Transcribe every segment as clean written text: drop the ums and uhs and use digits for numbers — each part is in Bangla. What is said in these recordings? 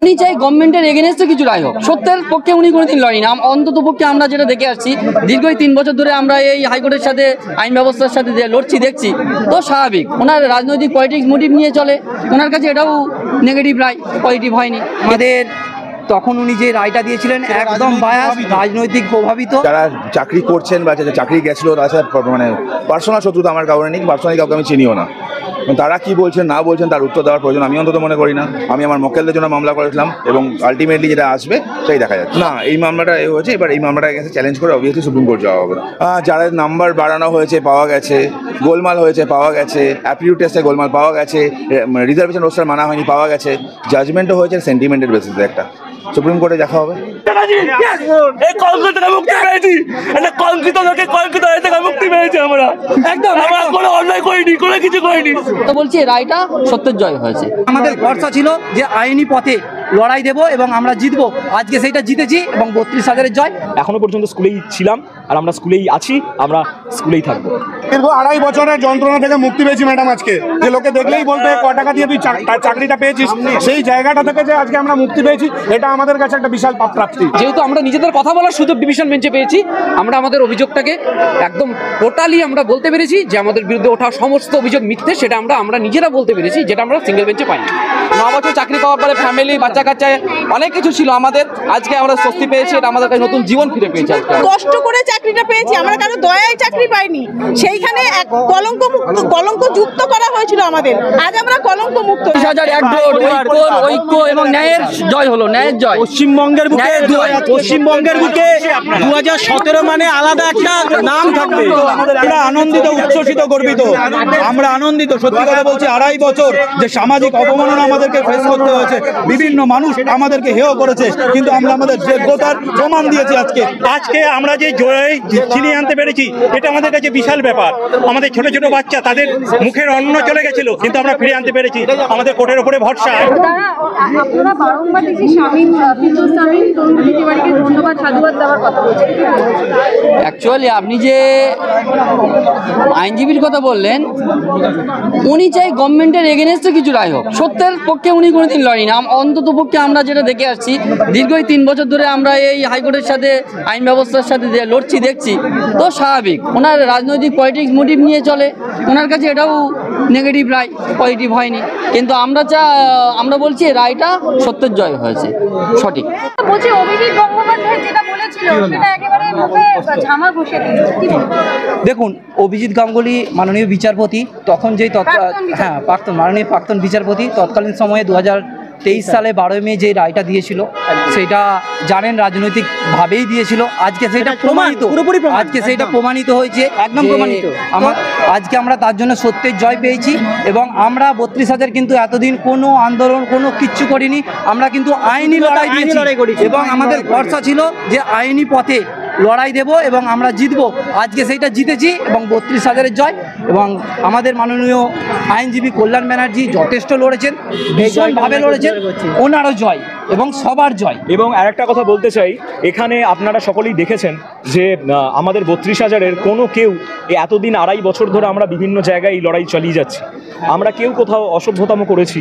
উনি চাই গভর্নমেন্টের এগেনস্টে কিছু রায় হোক। সত্যের পক্ষে উনি কোনোদিন লড়েনি। অন্তত পক্ষে আমরা যেটা দেখে আসছি, দীর্ঘ 3 বছর ধরে আমরা এই হাইকোর্টের সাথে আইন ব্যবস্থার সাথে লড়ছি দেখছি, তো স্বাভাবিক ওনার রাজনৈতিক পলিটিক্স মোটিভ নিয়ে চলে, ওনার কাছে এটাও নেগেটিভ রায়, পজিটিভ হয়নি। আমাদের তখন উনি যে রায়টা দিয়েছিলেন একদম বায়াস, রাজনৈতিক প্রভাবিত। যারা চাকরি করছেন বা যারা চাকরি গেছিল তার সাথে মানে পার্সোনাল শত্রুতা আমার কারণে নেই, পার্সোনালি কাউকে আমি চিনিও না। তারা কি বলছেন না বলছেন তার উত্তর দেওয়ার প্রয়োজন আমি অন্তত মনে করি না। আমি আমার মক্কেলদের জন্য মামলা করেছিলাম এবং আলটিমেটলি যেটা আসবে সেই দেখা যাচ্ছে। না, এই মামলাটা হয়েছে, এবার এই মামলাটাকে চ্যালেঞ্জ করে অবভিয়াসলি সুপ্রিম কোর্ট যাওয়া হবে। যারা নাম্বার বাড়ানো হয়েছে পাওয়া গেছে, গোলমাল হয়েছে পাওয়া গেছে, অ্যাপটিটিউড টেস্টে গোলমাল পাওয়া গেছে, রিজার্ভেশন রোস্টার মানা হয়নি পাওয়া গেছে, জাজমেন্টও হয়েছে সেন্টিমেন্টের বেসিসে। একটা সুপ্রিম কোর্টে দেখা হবে। বলছি রায়টা সত্যের জয় হয়েছে। আমাদের ভরসা ছিল যে আইনি পথে লড়াই দেব এবং আমরা জিতবো, আজকে সেইটা জিতেছি এবং 32,000-এর জয়। এখনো পর্যন্ত স্কুলেই ছিলাম আর আমরা স্কুলেই আছি, আমরা স্কুলেই থাকবো। দীর্ঘ 2.5 বছরের যন্ত্রণা থেকে মুক্তি পেয়েছি ম্যাডাম। আজকে যে লোকে দেখলেই বলতে ক টাকা দিয়ে তুই চাকরিটা পেয়েছিস, সেই জায়গাটা থেকে যে আজকে আমরা মুক্তি পেয়েছি, এটা আমাদের কাছে একটা বিশাল প্রাপ্তি। যেহেতু আমরা নিজেদের কথা বলার সুযোগ ডিভিশন বেঞ্চে পেয়েছি, আমরা আমাদের অভিযোগটাকে একদম টোটালি আমরা বলতে পেরেছি যে আমাদের বিরুদ্ধে ওঠা সমস্ত অভিযোগ মিথ্যে, সেটা আমরা নিজেরা বলতে পেরেছি, যেটা আমরা সিঙ্গেল বেঞ্চে পাইনি। 9 বছর চাকরি পাওয়ার পরে ফ্যামিলি, বাচ্চা কাচ্চা অনেক কিছু ছিল আমাদের, আজকে আমরা স্বস্তি পেয়েছি, এটা আমাদের কাছে নতুন জীবন ফিরে পেয়েছি। আজকে কষ্ট করে চাকরিটা পেয়েছি, আমরা কারো দয়ায় চাকরি পাইনি। সেইখানে এক কলঙ্ক যুক্ত করা হয়েছিল আমাদের, আজ আমরা কলঙ্ক মুক্ত। ঐক্য এবং ন্যায়ের জয় হলো, ন্যায়ের জয়। পশ্চিমবঙ্গের বুকে 2017 মানে আলাদা একটা নাম থাকবে। আমরা আনন্দিত, উচ্ছ্বসিত, গর্বিত। আমরা আনন্দিত, সত্যি কথা বলছি। 2.5 বছর যে সামাজিক অবমাননা আমাদেরকে ফেস করতে হয়েছে, বিভিন্ন মানুষ আমাদেরকে হেয় করেছে, কিন্তু আমরা আমাদের যোগ্যতার প্রমাণ দিয়েছি। আজকে আমরা যে জয় ছিনিয়ে আনতে পেরেছি, এটা আমাদের কাছে বিশাল ব্যাপার। আমাদের ছোট ছোট বাচ্চা, তাদের মুখের অন্ন চলে গেছিল, কিন্তু আমরা ফিরে আনতে পেরেছি। আমাদের কোর্টের উপরে ভরসা। আপনারা বারংবার দেখছি শামীম তরুণ তিওয়ারিকে ধন্যবাদ সাধুবাদ দেওয়ার কথা বলছেন। অ্যাকচুয়ালি আপনি যে আইনজীবীর কথা বললেন, উনি চাই গভর্নমেন্টের এগেনস্টে কিছু রায় হোক। সত্যের পক্ষে উনি কোনোদিন লড়েনি। অন্তত পক্ষে আমরা যেটা দেখে আসছি, দীর্ঘ 3 বছর ধরে আমরা এই হাইকোর্টের সাথে আইন ব্যবস্থার সাথে লড়ছি দেখছি, তো স্বাভাবিক ওনার রাজনৈতিক পলিটিক্স মোটিভ নিয়ে চলে, ওনার কাছে এটাও নেগেটিভ রায়, পজিটিভ হয়নি। কিন্তু আমরা বলছি রায়টা সত্যের জয় হয়েছে, সঠিক। বলছি অভিজিৎ গঙ্গোপাধ্যায় যেটা বলেছিল সেটা একেবারে মুখে ঝামা ঘষে দিয়েছে, কি বলবো? দেখুন, অভিজিৎ গাঙ্গুলি মাননীয় বিচারপতি, তখন যেই মাননীয় প্রাক্তন বিচারপতি, তৎকালীন সময়ে 2023 সালে 12 মে যে রায়টা দিয়েছিল, সেটা জানেন রাজনৈতিকভাবেই দিয়েছিল। আজকে সেটা প্রমাণিত হয়েছে, একদম প্রমাণিত। আজকে আমরা তার জন্য সত্যের জয় পেয়েছি এবং আমরা 32,000 কিন্তু এতদিন কোনো আন্দোলন কোনো কিচ্ছু করিনি, আমরা কিন্তু আইনি লড়াই দিয়েছি এবং আমাদের ভরসা ছিল যে আইনি পথে লড়াই দেব এবং আমরা জিতবো, আজকে সেইটা জিতেছি এবং 32,000-এর জয়। এবং আমাদের মাননীয় আইনজীবী কল্যাণ ব্যানার্জি যথেষ্ট লড়েছেন, ভীষণভাবে লড়েছেন, ওনারও জয় এবং সবার জয়। এবং আরেকটা কথা বলতে চাই, এখানে আপনারা সকলেই দেখেছেন যে আমাদের 32,000-এর কোনো কেউ এতদিন 2.5 বছর ধরে আমরা বিভিন্ন জায়গায় এই লড়াই চালিয়ে যাচ্ছি। আমরা কেউ কোথাও অসভ্যতাম করেছি,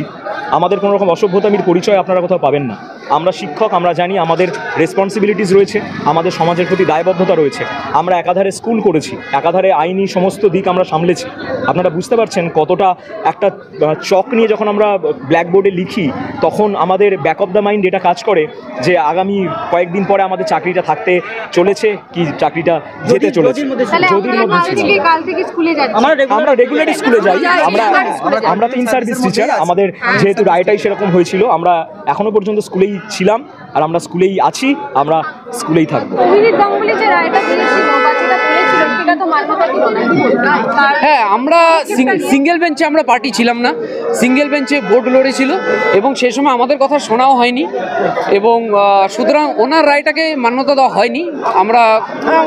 আমাদের কোনো রকম অসভ্যতামির পরিচয় আপনারা কোথাও পাবেন না। আমরা শিক্ষক, আমরা জানি আমাদের রেসপন্সিবিলিটিস রয়েছে, আমাদের সমাজের প্রতি দায়বদ্ধতা রয়েছে। আমরা একাধারে স্কুল করেছি, একাধারে আইনি সমস্ত দিক আমরা সামলেছি। আপনারা বুঝতে পারছেন কতটা একটা চক নিয়ে যখন আমরা ব্ল্যাকবোর্ডে লিখি, তখন আমাদের ব্যাক অফ দ্য মাইন্ড এটা কাজ করে যে আগামী কয়েকদিন পরে আমাদের চাকরিটা থাকতে চলেছে কি চাকরিটা যেতে চলেছে। যদির মধ্যে আমরা রেগুলারই স্কুলে যাই, আমরা তো ইন সার্ভিস টিচার। আমাদের যেহেতু রায়টাই সেরকম হয়েছিল, আমরা এখনো পর্যন্ত স্কুলেই ছিলাম আর আমরা স্কুলেই আছি, আমরা স্কুলেই থাকবো। হ্যাঁ, আমরা সিঙ্গেল বেঞ্চে আমরা পার্টি ছিলাম না, সিঙ্গেল বেঞ্চে বোর্ড লড়েছিল এবং সেই সময় আমাদের কথা শোনাও হয়নি এবং সুতরাং ওনার রায়টাকে মান্যতা দেওয়া হয়নি। আমরা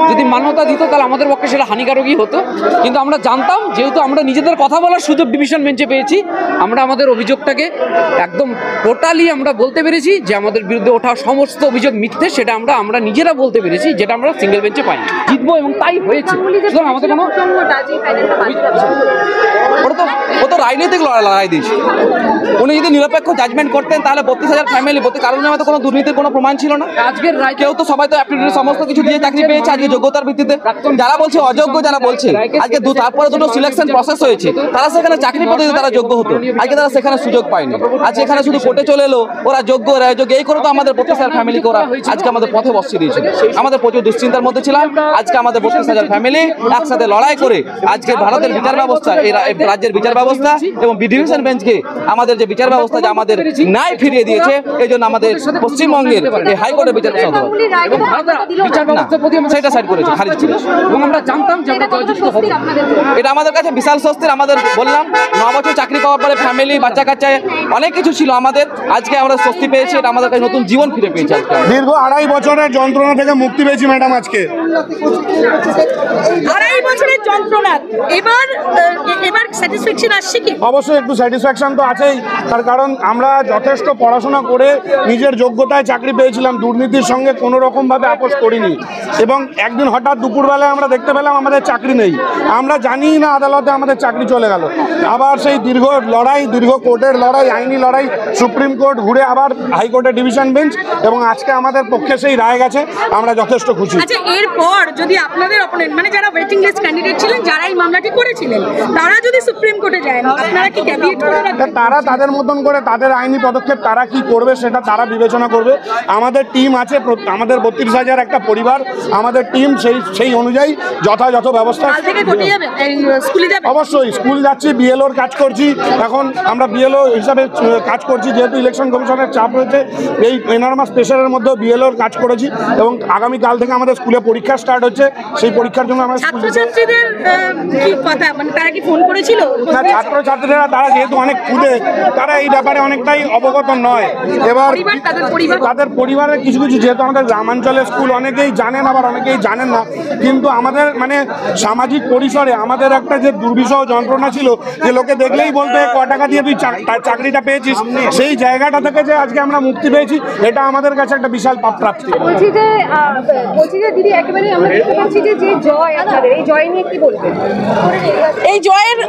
যদি মান্যতা দিত তাহলে আমাদের পক্ষে সেটা হানিকারকই হতো, কিন্তু আমরা জানতাম যেহেতু আমরা নিজেদের কথা বলার সুযোগ ডিভিশন বেঞ্চে পেয়েছি, আমরা আমাদের অভিযোগটাকে একদম টোটালি আমরা বলতে পেরেছি যে আমাদের বিরুদ্ধে ওঠা সমস্ত অভিযোগ মিথ্যে, সেটা আমরা নিজেরা বলতে পেরেছি, যেটা আমরা সিঙ্গেল বেঞ্চে পাইনি। জিতবো এবং তাই হয়েছে। গাঙ্গুলি যে সুতরাং আমাদের কোনো প্রসঙ্গটা যে ফাইনালটা বাদ ও তো রাজনৈতিক লড়াই দিয়েছে। উনি যদি নিরপেক্ষ জাজমেন্ট করতেন তাহলে 32,000 ফ্যামিলি কারণে হয়তো কোনো দুর্নীতির কোনো প্রমাণ ছিল না। আজকের রায় কেউ তো সবাই তো অ্যাপটিটিউড সমস্ত কিছু দিয়ে চাকরি পেয়েছে আজকে যোগ্যতার ভিত্তিতে। যারা বলছে অযোগ্য, যারা বলছে আজকে তারপরে দুটো সিলেকশন প্রসেস হয়েছে, তারা সেখানে চাকরি পেতে তারা যোগ্য হতো, আজকে তারা সেখানে সুযোগ পায়নি। আজকে এখানে শুধু কোর্টে চলে এলো ওরা যোগ্য ওরা অযোগ্য, এই করে তো আমাদের 32,000 ফ্যামিলিকে ওরা আজকে আমাদের পথে বসিয়ে দিয়েছে। আমাদের প্রচুর দুশ্চিন্তার মধ্যে ছিলাম, আজকে আমাদের 32,000 ফ্যামিলি একসাথে লড়াই করে আজকে ভারতের বিচার ব্যবস্থা, এই রাজ্যের বিচার ব্যবস্থা এবং ডিভিশন বেঞ্চকে আমাদের যে বিচার ব্যবস্থা যে আমাদের ন্যায় ফিরিয়ে দিয়েছে, এই জন্য আমাদের পশ্চিমবঙ্গের এই হাইকোর্টের বিচার এবং ভারতের বিচার ব্যবস্থার প্রতি আমরা সেটা সাইড করেছে, খারিজ করেছে। এবং আমরা জানতাম যে আমরা জয়যুক্ত হব। এটা আমাদের কাছে বিশাল স্বস্তির। আমাদের বললাম 9 বছর চাকরি পাওয়ার পরে ফ্যামিলি বাচ্চা কাচ্চা অনেক কিছু ছিল আমাদের, আজকে আমরা স্বস্তি পেয়েছি। এটা আমাদের কাছে নতুন জীবন ফিরে পেয়েছি। আজকে দীর্ঘ 2.5 বছরের যন্ত্রণা থেকে মুক্তি পেয়েছি ম্যাডাম আজকে। 2.5 বছরের যন্ত্রণা এবার স্যাটিসফ্যাকশন আসছে কি? অবশ্যই একটু স্যাটিসফ্যাকশন তো আছেই, তার কারণ আমরা যথেষ্ট পড়াশোনা করে নিজের যোগ্যতায় চাকরি পেয়েছিলাম, দুর্নীতির সঙ্গে কোনো রকমভাবে আপোষ করিনি। এবং একদিন হঠাৎ দুপুরবেলায় আমরা দেখতে পেলাম আমাদের চাকরি নেই, আমরা জানি না আদালতে আমাদের চাকরি চলে গেল। আবার সেই দীর্ঘ লড়াই, দীর্ঘ কোর্টের লড়াই, আইনি লড়াই, সুপ্রিম কোর্ট ঘুরে আবার হাইকোর্টের ডিভিশন বেঞ্চ, এবং আজকে আমাদের পক্ষে সেই রায় গেছে, আমরা যথেষ্ট খুশি। আচ্ছা, এরপর যদি আপনাদের অপোনেন্ট মানে যারা ওয়েটিং লিস্ট ক্যান্ডিডেট ছিলেন, যারা এই মামলাটি করেছিলেন, তারা যদি সুপ্রিম কোর্টে যায়, আপনারা কি ক্যাভিয়েট করে রাখবেন? তারা তাদের মতন করে তাদের আইনি পদক্ষেপ তারা কি করবে সেটা তারা বিবেচনা করবে। আমাদের টিম আছে, আমাদের 32,000 একটা পরিবার, আমাদের টিম সেই অনুযায়ী যথাযথ ব্যবস্থা। কাল থেকে কোর্টে যাবে, স্কুলে যাবে? অবশ্যই স্কুল যাচ্ছি, বিএলওর কাজ করছি। এখন আমরা বিএলও হিসাবে কাজ করছি, যেহেতু ইলেকশন কমিশনের চাপ রয়েছে, এই এনরমাস প্রেশারের মধ্যে বিএলওর কাজ করেছি। এবং আগামীকাল থেকে আমাদের স্কুলে পরীক্ষা স্টার্ট হচ্ছে, সেই পরীক্ষার জন্য আমরা ছাত্রছাত্রীদের কি কথা, মানে তারা কি ফোন করেছিল? না, ছাত্রছাত্রীরা তারা যেহেতু অনেক খুদে, তারা এই ব্যাপারে অনেকটাই অবগত নয়। এবার তাদের পরিবারের কিছু কিছু, যেহেতু আমাদের গ্রামাঞ্চলের স্কুল, অনেকেই জানেন আবার অনেকেই জানেন না, কিন্তু আমাদের মানে সামাজিক পরিসরে আমাদের একটা যে দুর্বিষহ যন্ত্রণা ছিল, যে লোকে দেখলেই বলতে ক টাকা দিয়ে তুই চাকরিটা পেয়েছিস, সেই জায়গাটা থেকে যে আজকে আমরা মুক্তি পেয়েছি, এটা আমাদের কাছে একটা বিশাল প্রাপ্তি। বলছি যে দিদি, একেবারে আমরা দেখতে পাচ্ছি যে জয় আপনাদের, এই জয় নিয়ে কি বলবেন? এই জয়ের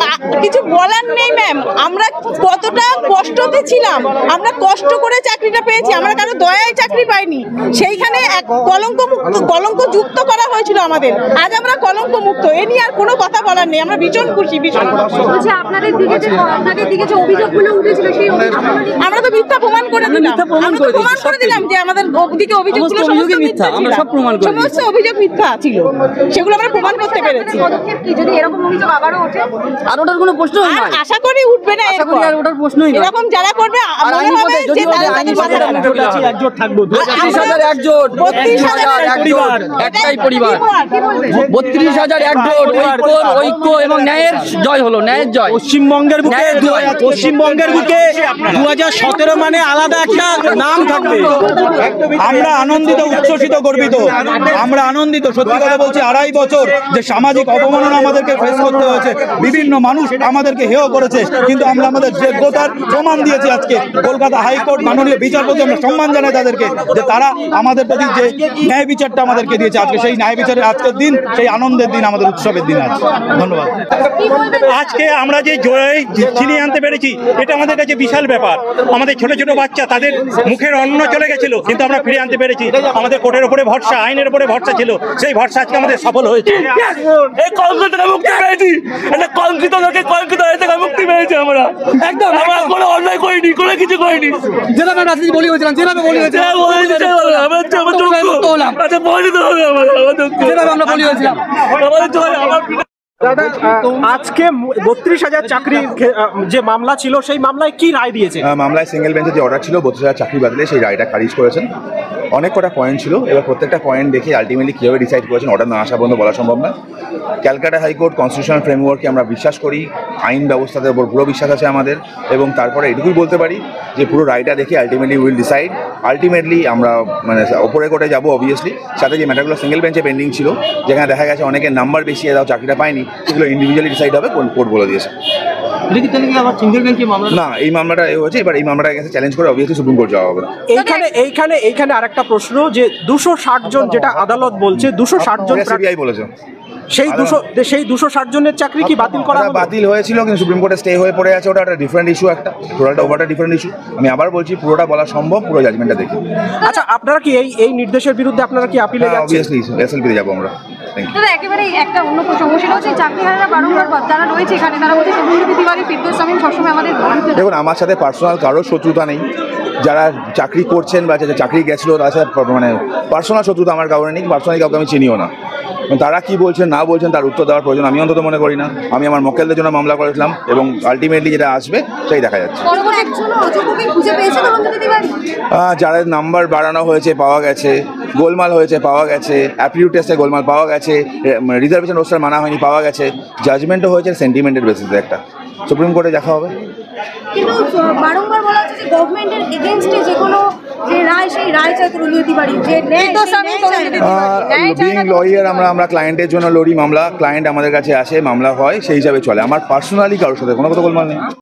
কিছু বলার নেই ম্যাম, আমরা কতটা কষ্টতে ছিলাম, আমরা কষ্ট করে চাকরিটা পেয়েছি, আমরা কারো দয়ায় চাকরি পাইনি। সেইখানে এক কলঙ্ক যুক্ত করা হয়েছিল আমাদের, আজ আমরা কলঙ্ক মুক্ত। এ নিয়ে আর কোনো কথা বলার নেই, আমরা ভীষণ খুশি, ভীষণ খুশি। বলছি আপনাদের দিকে যে অভিযোগগুলো উঠেছিল, সেই আমরা তো মিথ্যা প্রমাণ করে দিলাম, প্রমাণ করে দিলাম যে আমাদের দিকে অভিযোগগুলো মিথ্যা, আমরা সব প্রমাণ করে দিলাম, সমস্ত অভিযোগ মিথ্যা ছিল, সেগুলো আমরা প্রমাণ করতে পেরেছি। পদক্ষেপ কি যদি এরকম অভিযোগ আবারও ওঠে? আর ওটার কোনো প্রশ্নই নাই, আশা করি উঠবে না, আর ওটার প্রশ্নই নাই। এরকম যারা করবে মনে হবে যে তারা তাদের পাশে দাঁড়াবে। একজোট থাকবো, 32,000 একজোট, 32,000 একজোট, একটাই পরিবার, 32,000 একজোট, ঐক্য এবং ন্যায়ের জয় হলো, ন্যায়ের জয়। পশ্চিমবঙ্গের বুকে 2017 মানে আলাদা একটা নাম থাকবে। আমরা আনন্দিত, উচ্ছ্বসিত, গর্বিত। আমরা আনন্দিত, সত্যি কথা বলছি। 2.5 বছর যে সামাজিক অবমাননা আমাদেরকে ফেস করতে হয়েছে, বিভিন্ন মানুষ আমাদেরকে হেয় করেছে, কিন্তু আমরা আমাদের যোগ্যতার প্রমাণ দিয়েছি। আজকে কলকাতা হাইকোর্ট মাননীয় বিচারপতি, আমরা সম্মান জানাই তাদেরকে যে তারা আমাদের প্রতি যে ন্যায় বিচারটা আমাদেরকে দিয়েছে। আজকে সেই ন্যায় বিচারের আজকের দিন, সেই আনন্দের দিন, আমাদের উৎসবের দিন আজ। ধন্যবাদ। আজকে আমরা যে জয় ছিনিয়ে আনতে পেরেছি, এটা আমাদের কাছে বিশাল ব্যাপার। আমাদের ছোট ছোট বাচ্চা, তাদের মুখের অন্ন চলে গেছিল, কিন্তু আমরা ফিরে আনতে পেরেছি। আমাদের কোর্টের উপরে ভরসা, আইনের উপরে ভরসা ছিল, সেই ভরসা আজকে আমাদের সফল হয়েছে। এই কলঙ্ক থেকে মুক্তি পেয়েছি, একটা কলঙ্কিত লোকে কলঙ্কিত হয়ে থেকে মুক্তি পেয়েছি আমরা। একদম আমরা কোনো অন্যায় করিনি, কোনো কিছু করিনি। যেভাবে রাজনীতি বলি হয়েছিলাম, যেভাবে বলি হয়েছিলাম, আচ্ছা বলে দিতে হবে যেভাবে আমরা বলি হয়েছিলাম। দাদা, আজকে 32,000 চাকরি যে মামলা ছিল, সেই মামলায় কি রায় দিয়েছে? মামলায় সিঙ্গেল বেঞ্চের যে অর্ডার ছিল 32,000 চাকরি বাতিলে, সেই রায়টা খারিজ করেছেন। অনেক কটা পয়েন্ট ছিল, এবার প্রত্যেকটা পয়েন্ট দেখে আলটিমেটলি কীভাবে ডিসাইড করেছেন অর্ডার না আসা পর্যন্ত বলা সম্ভব না। ক্যালকাটা হাইকোর্ট কনস্টিটিউশনাল ফ্রেমওয়ার্ককে আমরা বিশ্বাস করি, আইন ব্যবস্থার উপর পুরো বিশ্বাস আছে আমাদের, এবং তারপরে এটুকুই বলতে পারি যে পুরো রায়টা দেখে আলটিমেটলি উইল ডিসাইড। আলটিমেটলি আমরা মানে ওপরে কোর্টে যাবো অবভিয়াসলি, সাথে যে ম্যাটারগুলো সিঙ্গেল বেঞ্চে পেন্ডিং ছিল, যেখানে দেখা গেছে অনেকের নাম্বার বেশি, এরাও চাকরিটা পায়নি, সেগুলো ইন্ডিভিজুয়ালি ডিসাইড হবে, কোর্ট বলে দিয়েছে। না, এই মামলাটা হয়েছে, এবার এই মামলাটা কাছে চ্যালেঞ্জ করে অবভিয়াসলি সুপ্রিম কোর্ট যাওয়া হবে। এইখানে আরেকটা প্রশ্ন, যে 260 জন যেটা আদালত বলছে, 260 জন সিবিআই বলেছে। সেই 260 জনের চাকরি কি বাতিল করা ওটা হবে? বাতিল হয়েছিল কিন্তু সুপ্রিম কোর্টে স্টে হয়ে পড়ে আছে, ওটা একটা ডিফারেন্ট ইস্যু, একটা টোটালটা ওভারটা ডিফারেন্ট ইস্যু। আমি আবার বলছি পুরোটা বলা সম্ভব, পুরো জাজমেন্টটা দেখি। আচ্ছা, আপনারা কি এই নির্দেশের বিরুদ্ধে আপনারা কি আপিলে যাচ্ছেন? অবভিয়াসলি এসএলপিতে যাবো আমরা। Thank you. দাদা একেবারে একটা অন্য প্রসঙ্গ, সেটা হচ্ছে চাকরিহারারা বারংবার যারা রয়েছে এখানে তারা বলছে শুভেন্দু তিওয়ারি, ফিরদৌস শামীম সবসময় আমাদের বিরুদ্ধে। দেখুন, আমার সাথে পার্সোনাল কারোর শত্রুতা নেই। যারা চাকরি করছেন বা যারা চাকরি গেছিলো তার সাথে মানে পার্সোনাল শত্রুতা আমার কারণে নেই, পার্সোনালি কাউকে আমি চিনিও না। তারা কি বলছেন না বলছেন তার উত্তর দেওয়ার প্রয়োজন আমি অন্তত মনে করি না। আমি আমার মক্কেলদের জন্য মামলা করেছিলাম এবং আলটিমেটলি যেটা আসবে সেই দেখা যাচ্ছে। যাদের নাম্বার বাড়ানো হয়েছে পাওয়া গেছে, গোলমাল হয়েছে পাওয়া গেছে, অ্যাপটিটিউড টেস্টে গোলমাল পাওয়া গেছে, রিজার্ভেশন রোস্টার মানা হয়নি পাওয়া গেছে, জাজমেন্টও হয়েছে সেন্টিমেন্টের বেসিসে, একটা সুপ্রিম কোর্টে দেখা হবে। কিন্তু বারংবার বলা হচ্ছে যে গভর্নমেন্টের এগেইনস্টে যে কোনো যে রায়, সেই রায় চাই তরুণী তিওয়ারি, যে ফিরদৌস শামীম তরুণী তিওয়ারি। বিং লয়ার আমরা ক্লায়েন্টের জন্য লড়ি মামলা, ক্লায়েন্ট আমাদের কাছে আসে, মামলা হয়, সেই হিসাবে চলে। আমার পার্সোনালি কারোর সাথে কোনো কথা গোলমাল নেই।